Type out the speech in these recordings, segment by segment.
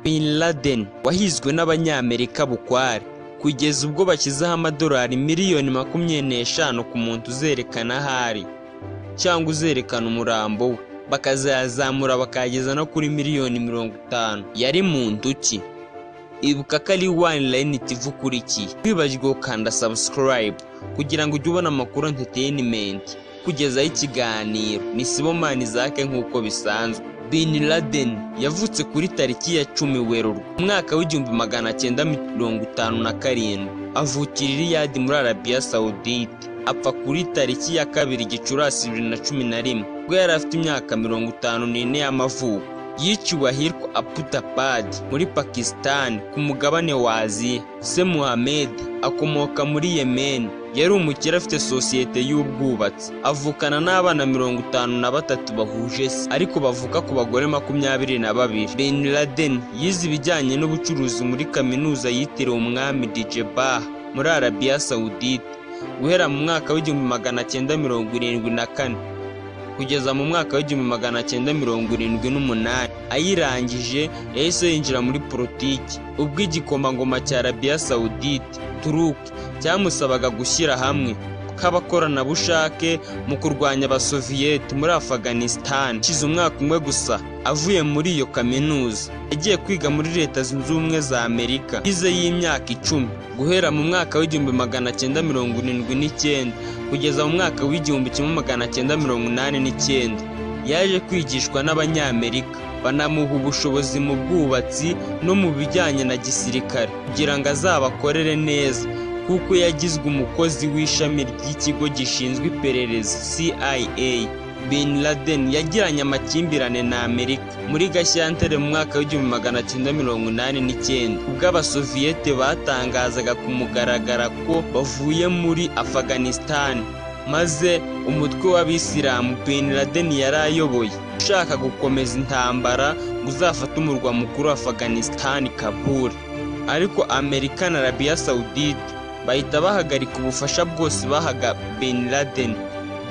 Bin Laden wahizwe n'abanyamerika bukware kugeza ubwo bashyizeho amadolari miliyoni 25 ku muntu uzerekana ahari cyangwa uzerekana umurambo we, bakazayazamura bakageza no kuri miliyoni 50. Yari muntu ki? Ibuka ko ari One Line TV ukurikiye. Wibagirwe gukanda subscribe kugira ngo ujye ubona amakuru entertainment kugezaho ikiganiro ni Sibomani zake nk'uko bisanzwe. Bin Laden yavutse kuri tariki ya 10 Werurwe umwaka w'1957, avukira i Riyadh muri Arabia Saudite, apfa kuri tariki ya 2 Gicurasi 2011 ubwo yari afite imyaka 54 y'amavuko. Yiciwe ahitwa Abbottabad muri Pakistan ku mugabane wa Aziya. Se Muhammad akomoka muri Yemen, yari umukire afite sosiyete y'ubwubatsi, avukana n'abana 53 bahuje se, ariko bavuka ku bagore 22. Bin Laden yize ibijyanye n'ubucuruzi muri kaminuza yitiriwe umwami Djibouti muri Arabia Saudite guhera mu mwaka w'1974 kugeza mu mwaka w'1978. Ayirangije yahise yinjira muri politiki ubwo igikomangoma cya Arabia Saudite Turuki cyamusabaga gushyira hamwe k'abakoranabushake mu kurwanya abasoviyeti muri Afghanistan. Kiza umwaka umwe gusa avuye muri iyo kaminuza, yagiye kwiga muri Leta Zunze Ubumwe za Amerika. Yize y'imyaka 10 guhera mu mwaka w'1979 kugeza mu mwaka w'1989. Yaje kwigishwa n'abanyamerika, banamuha ubushobozi mu bwubatsi no mu bijyanye na gisirikare kugira ngo azabakorere neza, kuko yagizwe umukozi w'ishami ry'ikigo gishinzwe iperereza CIA. Bin Laden yagiranye amakimbirane na Amerika muri Gashyantare mu mwaka w'1989 ubwo abasoviyete batangazaga ku mugaragaro ko bavuye muri Afghanistan, maze umutwe w'abisilamu Bin Laden yari ayoboye ushaka gukomeza intambara ngo uzafate umurwa mukuru wa Afghanistan, Kabul. Ariko Amerika na Arabia Saudite bahita bahagarika ubufasha bwose bahaga Bin Laden,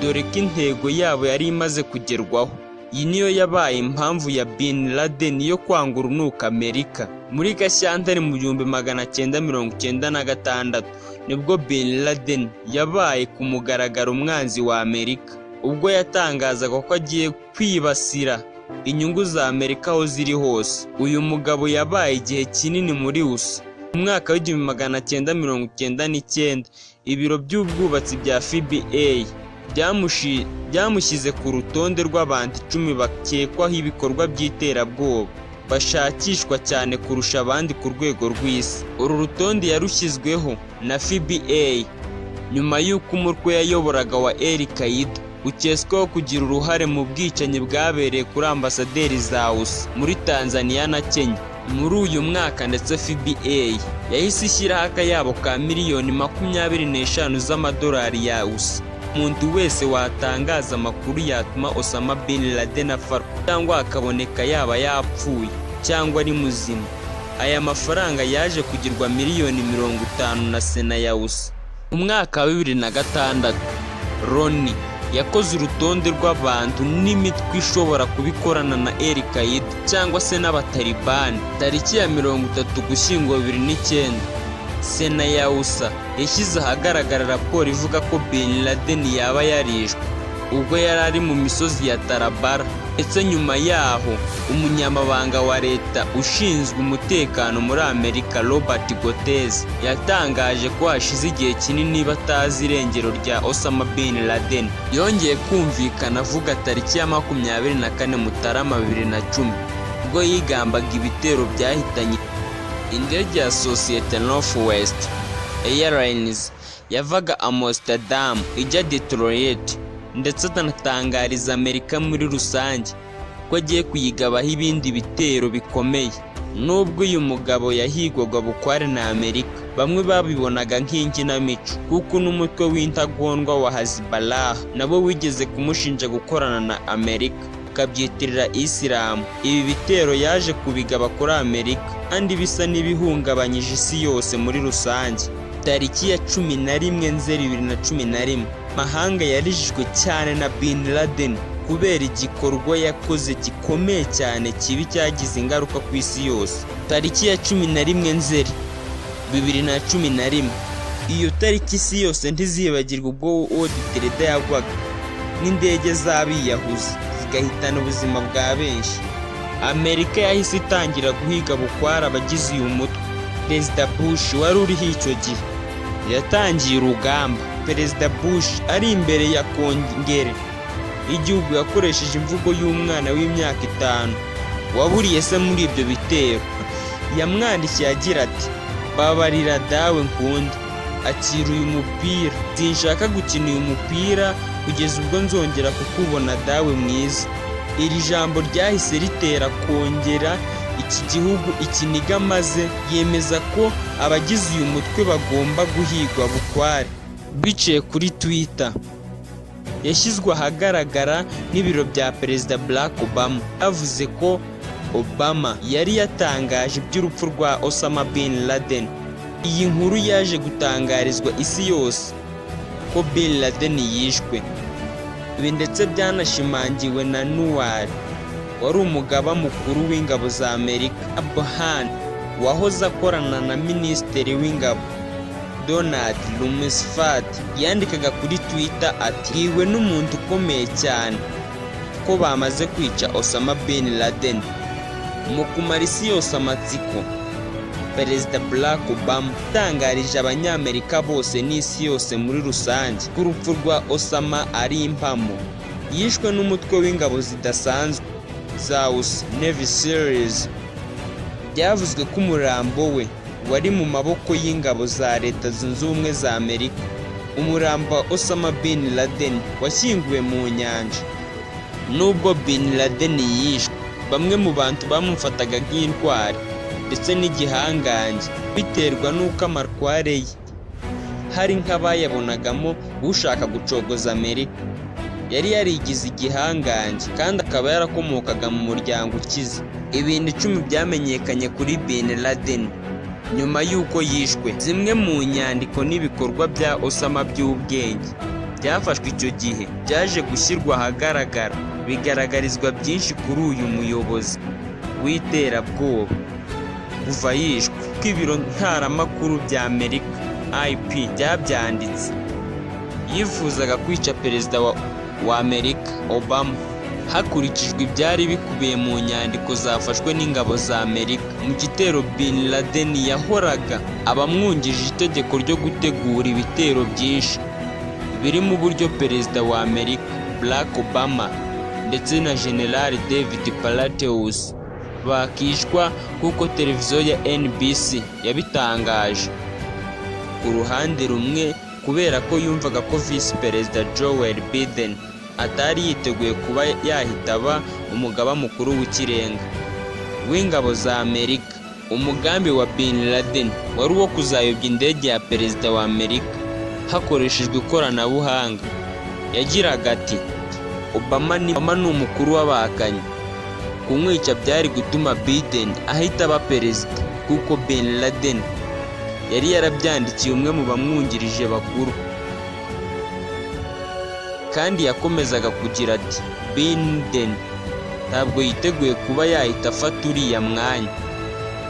dore ko intego yabo yari imaze kugerwaho. Iyi niyo yabaye impamvu ya Bin Laden yo kwanga urunuka Amerika. Muri Gashyantare mu 1996 nibwo Bin Laden yabaye ku mugaragaro umwanzi wa Amerika, ubwo yatangazaga ko agiye kwibasira inyungu za Amerika aho ziri hose. Uyu mugabo yabaye igihe kinini muri USA. Mu mwaka w'1999 ibiro by'ubwubatsi bya FBI byamushyize ku rutonde rw'abantu 10 bakekwaho ibikorwa by'iterabwoba bashakishwa cyane kurusha abandi ku rwego rw'isi. Uru rutonde yarushyizweho na FBI nyuma y'uko umutwe yayoboraga wa Al-Qaeda ukeswaho kugira uruhare mu bwicanyi bwabereye kuri ambasaderi za USA muri Tanzania na Kenya muri uyu mwaka. Ndetse FBI yahise ishyiraho akayabo ka miliyoni 25 z'amadolari ya USA umuntu wese watangaza amakuru yatuma Osama Bin Laden afatwa cyangwa akaboneka yaba yapfuye cyangwa ari muzima. Aya mafaranga yaje kugirwa miliyoni 50 na Sena ya USA. Mu mwaka wa 2006 Roni yakoze urutonde rw'abantu n'imitwe ishobora kubikorana na Al-Qaeda cyangwa se n'abatalibani. Tariki ya 30 Ugushyingo 2009 Sena ya USA yashyize ahagaragara raporo ivuga ko Bin Laden yaba yarishwe ubwo yari ari mu misozi ya Tarabara. Ndetse nyuma yaho umunyamabanga wa leta ushinzwe umutekano muri Amerika Robert Gotez yatangaje ko hashize igihe kinini batazi irengero rya Osama Bin Laden. Yongeye kumvikana avuga tariki ya 24 Mutarama 2010 ubwo yigambaga ibitero byahitanye indege ya sosiyete Northwest Airlines yavaga Amsterdam ijya Detroit, ndetse atanatangariza Amerika muri rusange ko agiye kuyigabaho ibindi bitero bikomeye. Nubwo uyu mugabo yahigwaga bukware na Amerika, bamwe babibonaga nk'inkinamico kuko n'umutwe w'intagondwa wa Hezbollah nabo wigeze kumushinja gukorana na Amerika akabyitirira Isilamu. Ibi bitero yaje kubigaba kuri Amerika kandi bisa n'ibihungabanyije isi yose muri rusange. Tariki ya 11 Nzeri 2011 mahanga yarijijwe cyane na Bin Laden kubera igikorwa yakoze gikomeye cyane kibi cyagize ingaruka ku isi yose. Tariki ya 11 Nzeri 2011, iyo tariki isi yose ntizibagirwa ubwo World Trade Center yagwaga n'indege z'abiyahuzi zigahitana ubuzima bwa benshi. Amerika yahise itangira guhiga bukwara abagize uyu mutwe. Perezida Bush wari uriho icyo gihe yatangiye urugamba. Perezida Bush ari imbere ya Kongere igihugu yakoresheje imvugo y'umwana w'imyaka 5 waburiye se muri ibyo bitero. Yamwandikiye agira ati, babarira dawe nkunda, akira uyu mupira, sinshaka gukina uyu mupira kugeza ubwo nzongera kukubona dawe mwiza. Iri jambo ryahise ritera kongera iki gihugu ikiniga, maze yemeza ko abagize uyu mutwe bagomba guhigwa bukware. Biciye kuri Twitter yashyizwe ahagaragara n'ibiro bya Perezida Barack Obama, yavuze ko Obama yari yatangaje iby'urupfu rwa Osama Bin Laden. Iyi nkuru yaje gutangarizwa isi yose ko Bin Laden yishwe. Ibi ndetse byanashimangiwe na Nuwari, wari umugaba mukuru w'ingabo za Amerika. Abraham wahoze akorana na Minisitiri w'Ingabo Donald Rumsfeld yandikaga kuri Twitter ati, "Bwiwe n'umuntu ukomeye cyane ko bamaze kwica Osama Bin Laden." Mu kumara isi yose amatsiko, Perezida Barack Obama yatangarije abanyamerika bose n'isi yose muri rusange ko urupfu rwa Osama ari impamo. Yishwe n'umutwe w'ingabo zidasanzwe za USA Navy Seals. Byavuzwe ko umurambo we wari mu maboko y'ingabo za Leta Zunze Ubumwe za Amerika. Umurambo wa Osama Bin Laden washyinguwe mu nyanja. Nubwo Bin Laden yishwe, bamwe mu bantu bamufataga nk'intwari ndetse n'igihangange biterwa n'uko amarware ye hari nk'abayabonagamo ushaka gucogoza Amerika. Yari yarigize igihangange kandi akaba yarakomokaga mu muryango ukize. Ibintu 10 byamenyekanye kuri Bin Laden nyuma y'uko yishwe. Zimwe mu nyandiko n'ibikorwa bya Osama by'ubwenge byafashwe icyo gihe byaje gushyirwa ahagaragara, bigaragarizwa byinshi kuri uyu muyobozi w'iterabwoba kuva yishwe. Ko ibiro ntaramakuru bya Amerika IP byabyanditse, yifuzaga kwica perezida wa Amerika Obama hakurikijwe ibyari bikubiye mu nyandiko zafashwe n'ingabo za Amerika. Mu gitero Bin Laden yahoraga abamwungirije itegeko ryo gutegura ibitero byinshi biri mu buryo perezida wa Amerika Barack Obama ndetse na General David Petraeus bakishwa kuko televiziyo ya NBC yabitangaje. Ku ruhande rumwe, kubera ko yumvaga ko Vice Perezida Joe Biden atari yiteguye kuba yahitaba umugaba mukuru w'ikirenga w'ingabo za Amerika. Umugambi wa Bin Laden wari uwo kuzayobya indege ya perezida wa Amerika hakoreshejwe ikoranabuhanga. Yagiraga ati, Obama ni umukuru w'abahakanyi. Kumwica byari gutuma Biden ahita aba perezida kuko Bin Laden yari yarabyandikiye umwe mu bamwungirije bakuru. Kandi yakomezaga kugira ati, Biden ntabwo yiteguye kuba yahita afata uriya mwanya.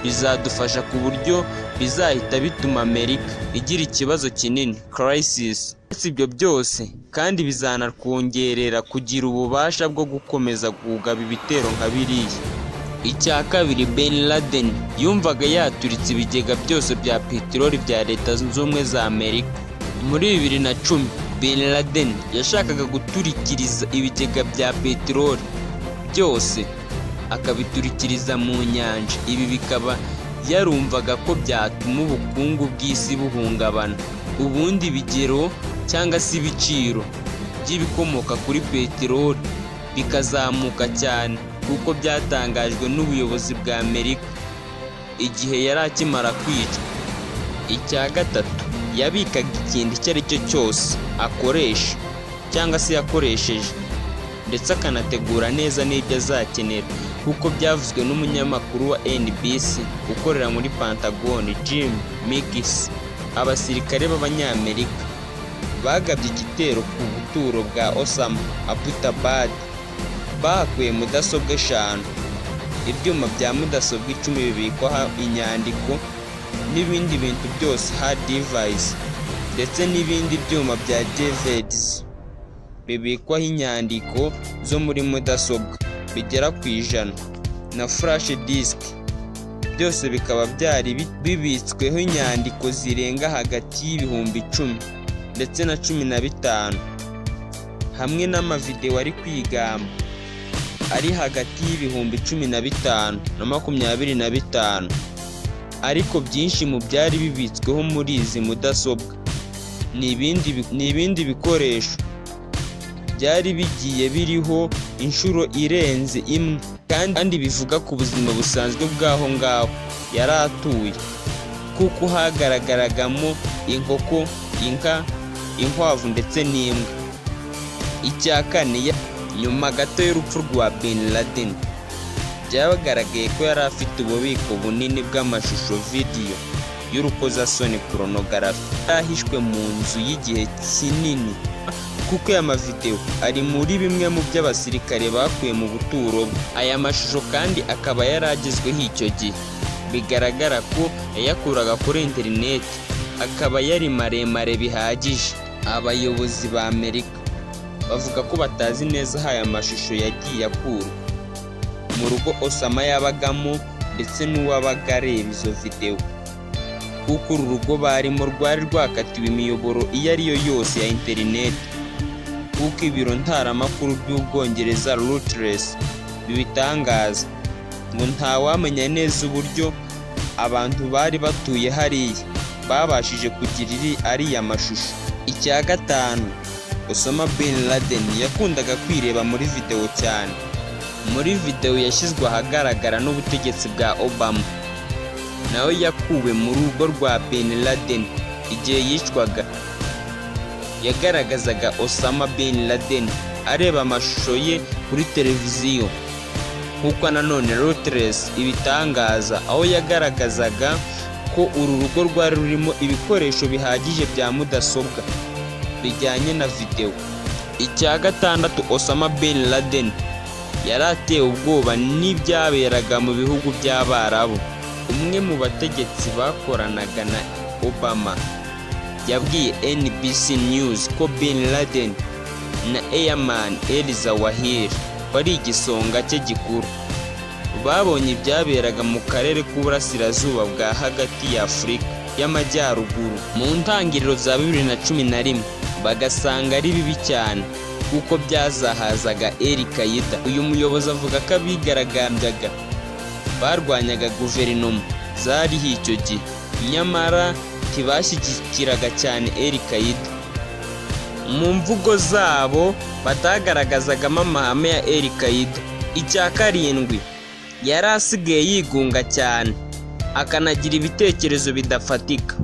Bizadufasha ku buryo bizahita bituma Amerika igira ikibazo kinini, crisis. Ibyo byose kandi bizanakongerera kugira ububasha bwo gukomeza kugaba ibitero nka biriya. Icya kabiri, Bin Laden yumvaga yaturitse ibigega byose bya peteroli bya Leta Zunze Ubumwe za Amerika. Muri 2010, Bin Laden yashakaga guturikiriza ibigega bya peteroli byose akabiturikiriza mu nyanja. Ibi bikaba yarumvaga ko byatuma ubukungu bw'isi buhungabana. Ubundi bigero cyangwa se ibiciro by'ibikomoka kuri peteroli bikazamuka cyane kuko byatangajwe n'ubuyobozi bwa Amerika igihe yari akimara kwicwa. Icya gatatu, yabikaga ikintu icyo ari cyo cyose akoresha cyangwa se yakoresheje ndetse akanategura neza n'ibyo azakenera, kuko byavuzwe n'umunyamakuru wa NBC ukorera muri Pentagon Jim Mikis. Abasirikare b'Abanyamerika bagabye igitero ku buturo bwa Osama Abbottabad bahakuye mudasobwa 5, ibyuma bya mudasobwa 10 bibikwaho inyandiko n'ibindi bintu byose hard device, ndetse n'ibindi byuma bya DVDs bibikwaho inyandiko zo muri mudasobwa bigera ku 100, na flash disk byose bikaba byari bibitsweho inyandiko zirenga hagati y'ibihumbi 10 ndetse na 15, hamwe n'amavideo ari kwigamba ari hagati y'ibihumbi 15 na 25. Ariko byinshi mu byari bibitsweho muri izi mudasobwa n'ibindi bikoresho byari bigiye biriho inshuro irenze imwe, kandi bivuga ku buzima busanzwe bw'aho ngaho yari atuye, kuko hagaragaragamo inkoko, inka, inkwavu ndetse n'imbwa. Icya kane, nyuma gato y'urupfu rwa Bin Laden, byagaragaye ko yari afite ububiko bunini bw'amashusho video y'urukozasoni pornography yahishwe mu nzu y'igihe kinini, kuko aya mavideo ari muri bimwe mu by'abasirikare bakuye mu buturo bwe. Aya mashusho kandi akaba yaragezweho icyo gihe, bigaragara ko yayakuraga kuri internet, akaba yari maremare bihagije. Abayobozi ba Amerika bavuga ko batazi neza aho aya mashusho yagiye akurwa, mu rugo Osama yabagamo ndetse n'uwabaga areba izo video, kuko uru rugo barimo rwari rwakatiwe imiyoboro iyo ari yo yose ya internet, kuko ibiro ntaramakuru by'Ubwongereza Reuters bibitangaza ngo ntawamenya neza uburyo abantu bari batuye hariya babashije kugira ariya mashusho. Icya gatanu, Osama Bin Laden yakundaga kwireba muri video cyane. Muri video yashyizwe ahagaragara n'ubutegetsi bwa Obama, nawe yakuwe mu rugo rwa Bin Laden igihe yicwaga, yagaragazaga Osama Bin Laden areba amashusho ye kuri televiziyo, nk'uko nanone Reuters ibitangaza, aho yagaragazaga ko uru rugo rwari rurimo ibikoresho bihagije bya mudasobwa bijyanye na video. Icya gatandatu, Osama Bin Laden yari atewe ubwoba n'ibyaberaga mu bihugu by'Abarabu. Umwe mu bategetsi bakoranaga na Obama yabwiye NBC News ko Bin Laden na Airman Eliza Wahir wari igisonga cye gikuru babonye ibyaberaga mu karere k'uburasirazuba bwa hagati ya Afurika y'Amajyaruguru mu ntangiriro za 2011, bagasanga ari bibi cyane kuko byazahazaga Al-Qaeda. Uyu muyobozi avuga ko abigaragambyaga barwanyaga guverinoma zariho icyo gihe, nyamara ntibashyigikiraga cyane Al-Qaeda. Mu mvugo zabo batagaragazagamo amahame ya Al-Qaeda. Icya karindwi, yari asigaye yigunga cyane akanagira ibitekerezo bidafatika.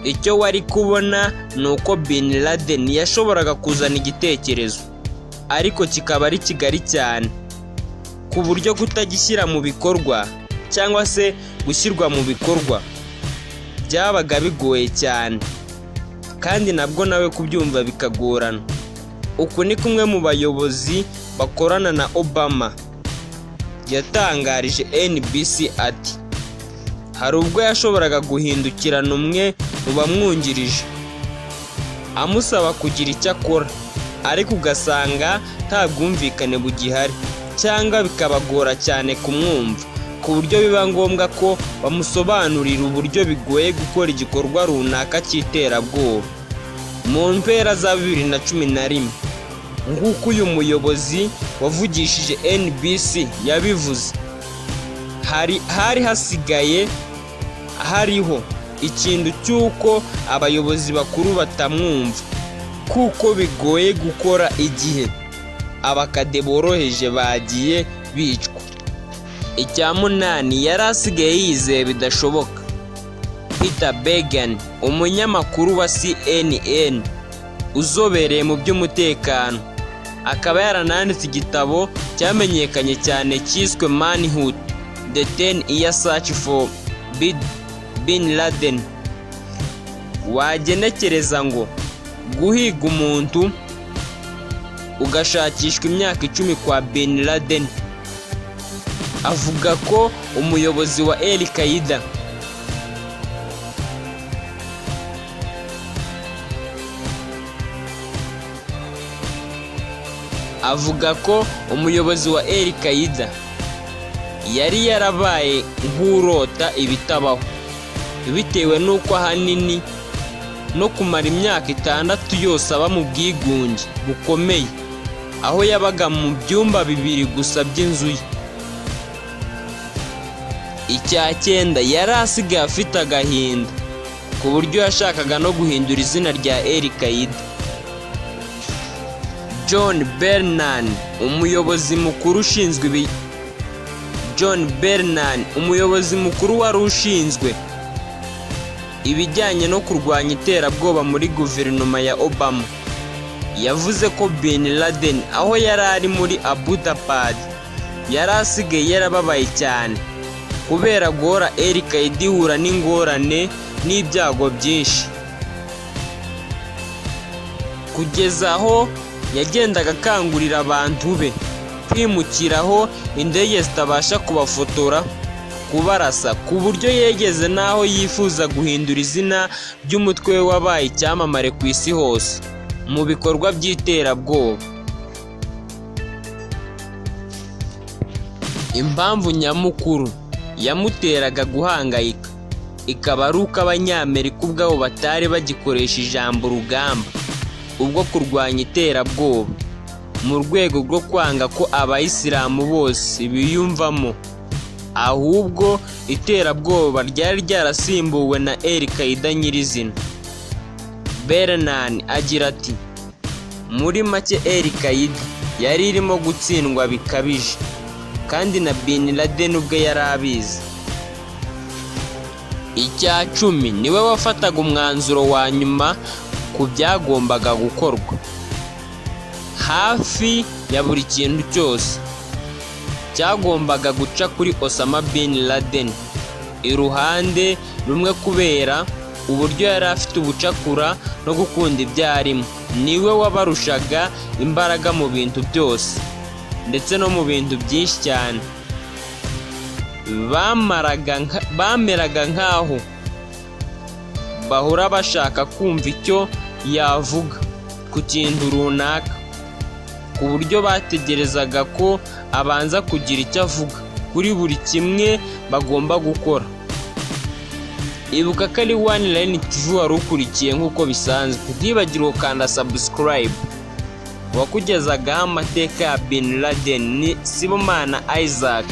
Icyo wari kubona ni uko Bin Laden yashoboraga kuzana igitekerezo, ariko kikaba ari kigari cyane ku buryo kutagishyira mu bikorwa cyangwa se gushyirwa mu bikorwa byabaga bigoye cyane, kandi nabwo nawe kubyumva bikagorana. Uku ni kumwe mu bayobozi bakorana na Obama yatangarije NBC ati hari ubwo yashoboraga guhindukirana umwe mu bamwungirije amusaba kugira icyo akora, ariko ugasanga nta bwumvikane bugihari cyangwa bikabagora cyane kumwumva, ku buryo biba ngombwa ko bamusobanurira uburyo bigoye gukora igikorwa runaka cy'iterabwoba. Mu mpera za 2011, nk'uko uyu muyobozi wavugishije NBC yabivuze, hari hasigaye hariho ikintu cy'uko abayobozi bakuru batamwumva, kuko bigoye gukora igihe abakade boroheje bagiye bicwa. Icya munani, yari asigaye yizeye bidashoboka. Peter Began, umunyamakuru wa CNN uzobereye mu by'umutekano, akaba yarananditse igitabo cyamenyekanye cyane cyiswe Manhunt: The 10-Year Search for Bin Laden. Wagenekereza ngo guhiga umuntu ugashakishwa imyaka 10 kwa Bin Laden. Avuga ko umuyobozi wa Al-Qaeda Al-Qaeda yari yarabaye nk'urota ibitabaho, bitewe n'uko ahanini no kumara imyaka 6 yose aba mu bwigunge bukomeye, aho yabaga mu byumba 2 gusa by'inzu ye. Icya 9, yari asigaye afite agahinda ku buryo yashakaga no guhindura izina rya Al-Qaeda. John Brennan, umuyobozi mukuru wari ushinzwe ibijyanye no kurwanya iterabwoba muri guverinoma ya Obama, yavuze ko Bin Laden aho yari ari muri Abbottabad yari asigaye yarababaye cyane kubera guhora Al-Qaeda ihura n'ingorane n'ibyago byinshi, kugeza aho yagendaga akangurira abantu be kwimukiraho indege zitabasha kubafotora, kubarasa, ku buryo yegeze n'aho yifuza guhindura izina ry'umutwe we wabaye icyamamare ku isi hose mu bikorwa by'iterabwoba. Impamvu nyamukuru yamuteraga guhangayika ikaba ari uko Abanyamerika ubwabo batari bagikoresha ijambo rugamba ubwo kurwanya iterabwoba mu rwego rwo kwanga ko abayisilamu bose biyumvamo, ahubwo iterabwoba ryari ryarasimbuwe na Al-Qaeda nyirizina. Brennan agira ati, muri make Al-Qaeda yari irimo gutsindwa bikabije, kandi na Bin Laden ubwe yari abizi. Icya 10, niwe wafataga umwanzuro wa nyuma ku byagombaga gukorwa. Hafi ya buri kintu cyose cyagombaga guca kuri Osama Bin Laden iruhande rumwe kubera uburyo yari afite ubucakura no gukunda ibyarimo. Niwe wabarushaga imbaraga mu bintu byose ndetse no mu bintu byinshi cyane. Bameraga nkaho bahora bashaka kumva icyo yavuga ku kintu runaka, ku buryo bategerezaga ko abanza kugira icyo avuga kuri buri kimwe bagomba gukora. Ibuka ko ari One Line TV wari ukurikiye nk'uko bisanzwe, ntibagire gukanda subscribe. Wakugezagaho amateka ya Bin Laden ni Sibomana Isaac.